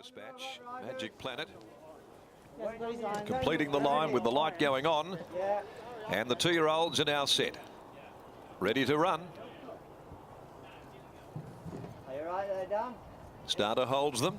dispatch. Magic Planet completing the line with the light going on, and the 2-year-olds are now set, ready to run. Are you right there, Dan? Starter holds them.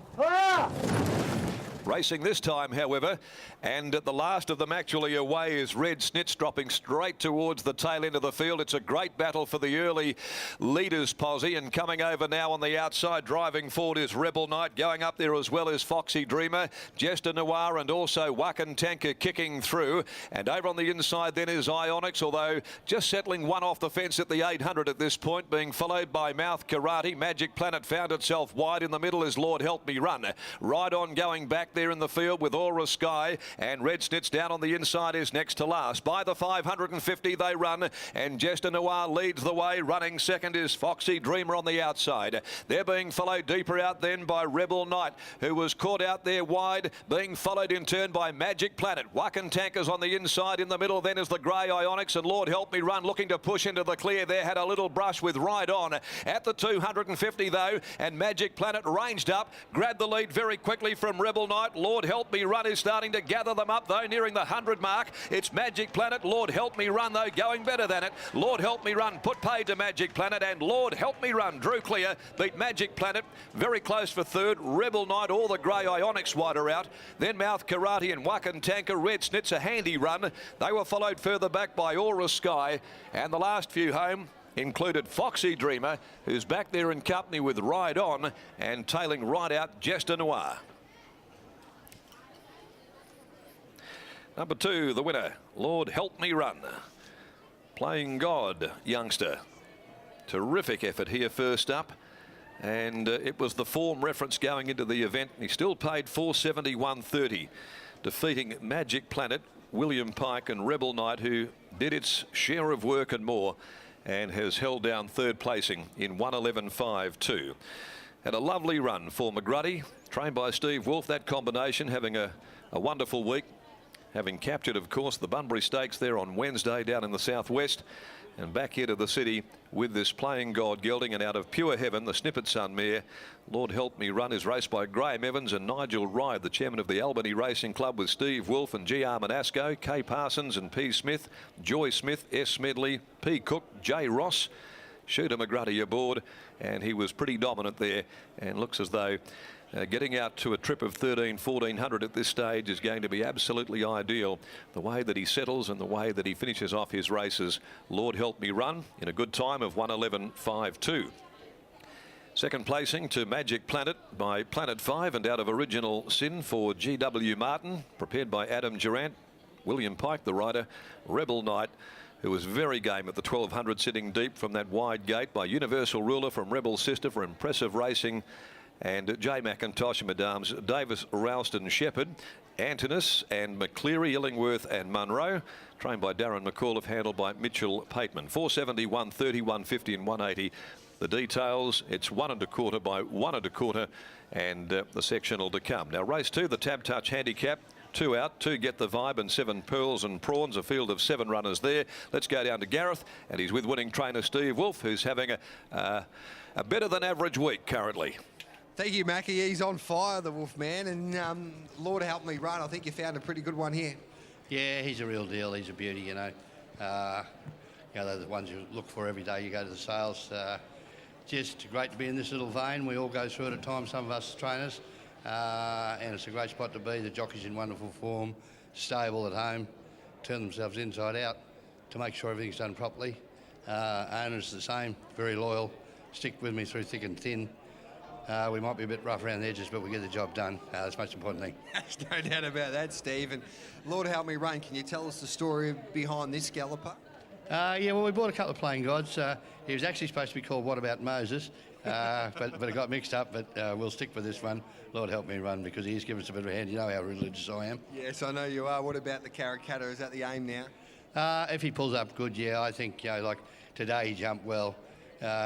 Racing this time, however, and at the last of them actually away is Red Snitz, dropping straight towards the tail end of the field. It's a great battle for the early leaders posse, and coming over now on the outside, driving forward is Rebel Knight, going up there as well as Foxy Dreamer, Jester Noir, and also Wakan Tanker kicking through. And over on the inside then is Ionics, although just settling one off the fence at the 800 at this point, being followed by Mouth Karate. Magic Planet found itself wide. In the middle is Lord Help Me Run. Right on going back there in the field with Aura Sky, and Red Snitz down on the inside is next to last. By the 550 they run, and Jester Noir leads the way. Running second is Foxy Dreamer on the outside. They're being followed deeper out then by Rebel Knight, who was caught out there wide, being followed in turn by Magic Planet. Wakan Tankers on the inside. In the middle then is the grey Ionics, and Lord Help Me Run looking to push into the clear there. Had a little brush with Ride On at the 250 though, and Magic Planet ranged up, grabbed the lead very quickly from Rebel Knight. Lord Help Me Run is starting to gather them up though, nearing the 100 mark. It's Magic Planet. Lord Help Me Run though going better than it. Lord Help Me Run put paid to Magic Planet, and Lord Help Me Run drew clear, beat Magic Planet very close for third. Rebel Knight, all the grey Ionics wider out. Then Mouth Karate and Wakan Tanker. Red Snitz a handy run. They were followed further back by Aura Sky, and the last few home included Foxy Dreamer, who's back there in company with Ride On, and tailing right out Jester Noir. Number 2, the winner, Lord Help Me Run. Playing God, youngster. Terrific effort here first up. And it was the form reference going into the event. He still paid $471.30, defeating Magic Planet, William Pike and Rebel Knight, who did its share of work and more, and has held down third placing in 1:11.52. Had a lovely run for McGruddy, trained by Steve Wolf. That combination having a wonderful week, having captured, of course, the Bunbury Stakes there on Wednesday down in the southwest, and back here to the city with this Playing God gelding. And out of pure heaven, the Snippet Son mare, Lord Help Me Run, is raced by Graham Evans and Nigel Ride, the chairman of the Albany Racing Club, with Steve Wolf and G.R. Manasco, Kay Parsons and P. Smith, Joy Smith, S. Smedley, P. Cook, J. Ross, Shooter McGruddy aboard, and he was pretty dominant there, and looks as though getting out to a trip of 1400 at this stage is going to be absolutely ideal. The way that he settles and the way that he finishes off his races. Lord Help Me Run in a good time of 1:11.52. Second placing to Magic Planet by Planet 5, and out of Original Sin for G.W. Martin, prepared by Adam Durant. William Pike, the rider. Rebel Knight, who was very game at the 1200, sitting deep from that wide gate, by Universal Ruler from Rebel Sister for Impressive Racing, and J. McIntosh and Madams Davis, Ralston, Shepherd, Antinous and McCleary, Illingworth and Munro, trained by Darren McAuliffe, handled by Mitchell Pateman. 470, 130, 150 and 180. The details, it's 1 1/4 by 1 1/4, and the sectional to come. Now race 2, the Tab Touch Handicap. 2 out, 2 Get the Vibe and 7 Pearls and Prawns, a field of 7 runners there. Let's go down to Gareth, and he's with winning trainer Steve Wolf, who's having a better than average week currently. Thank you, Mackie. He's on fire, the Wolf man, and Lord Help Me Run, I think you found a pretty good one here. Yeah, he's a real deal. He's a beauty, you know. They're the ones you look for every day you go to the sales. Just great to be in this little vein. We all go through it at times, some of us trainers, and it's a great spot to be. The jockey's in wonderful form, stable at home, turn themselves inside out to make sure everything's done properly. Owners the same, very loyal, stick with me through thick and thin. We might be a bit rough around the edges, but we get the job done. That's the most important thing. There's no doubt about that, Steve. And Lord Help Me Run, can you tell us the story behind this galloper? Yeah, well, we bought a couple of Playing Gods. He was actually supposed to be called What About Moses, but it got mixed up. But we'll stick with this one, Lord Help Me Run, because he's given us a bit of a hand. You know how religious I am. Yes, I know you are. What about the Caracatta? Is that the aim now? If he pulls up good, yeah, I think, you know, like today he jumped well.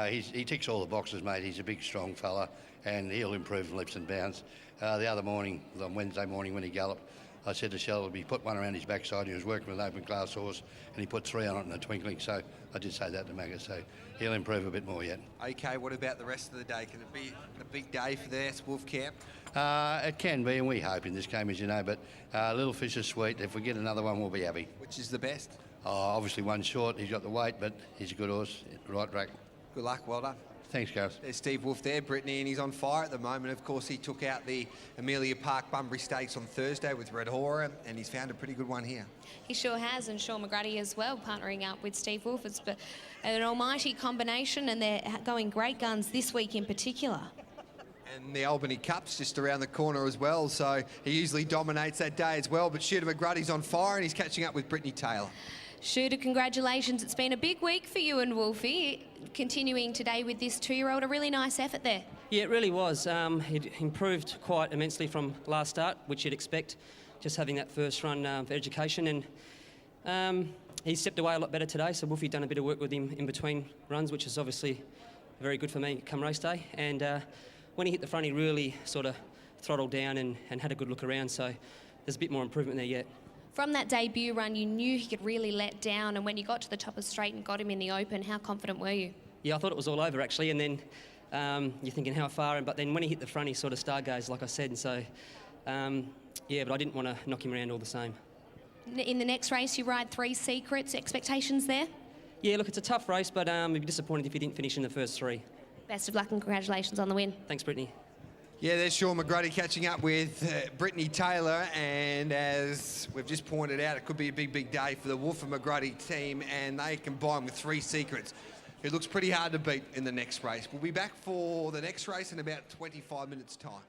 He ticks all the boxes, mate. He's a big, strong fella, and he'll improve in leaps and bounds. The other morning, on Wednesday morning when he galloped, I said to Shelby, he put one around his backside. He was working with an open glass horse, and he put 3 on it in a twinkling. So I did say that to Magga. So he'll improve a bit more yet. Okay, what about the rest of the day? Can it be a big day for the Wolf camp? It can be, and we hope in this game, as you know. But Little Fish is sweet. If we get another one, we'll be happy. Which is the best? Obviously one short. He's got the weight, but he's a good horse. Right track. Good luck, well done. Thanks, Gareth. There's Steve Wolf there, Brittany, and he's on fire at the moment. Of course, he took out the Amelia Park Bunbury Stakes on Thursday with Red Hora, and he's found a pretty good one here. He sure has, and Sean McGrady as well, partnering up with Steve Wolf. It's an almighty combination, and they're going great guns this week in particular. And the Albany Cup's just around the corner as well, so he usually dominates that day as well. But Shooter McGrady's on fire, and he's catching up with Brittany Taylor. Shooter, congratulations. It's been a big week for you and Wolfie. Continuing today with this 2-year-old, a really nice effort there. Yeah, it really was. It improved quite immensely from last start, which you'd expect, just having that first run for education. And he stepped away a lot better today, so Wolfie done a bit of work with him in between runs, which is obviously very good for me come race day. And when he hit the front, he really sort of throttled down and had a good look around, so there's a bit more improvement there yet. From that debut run, you knew he could really let down, and when you got to the top of straight and got him in the open, how confident were you? Yeah, I thought it was all over actually, and then you're thinking how far, but then when he hit the front, he sort of stargazed, like I said, and so yeah, but I didn't want to knock him around all the same. In the next race, you ride 3 Secrets. Expectations there? Yeah, look, it's a tough race, but I'd be disappointed if he didn't finish in the first 3. Best of luck and congratulations on the win. Thanks, Brittany. Yeah, there's Sean McGrady catching up with Brittany Taylor, and as we've just pointed out, it could be a big day for the Wolf and McGrady team, and they combine with 3 Secrets. It looks pretty hard to beat in the next race. We'll be back for the next race in about 25 minutes' time.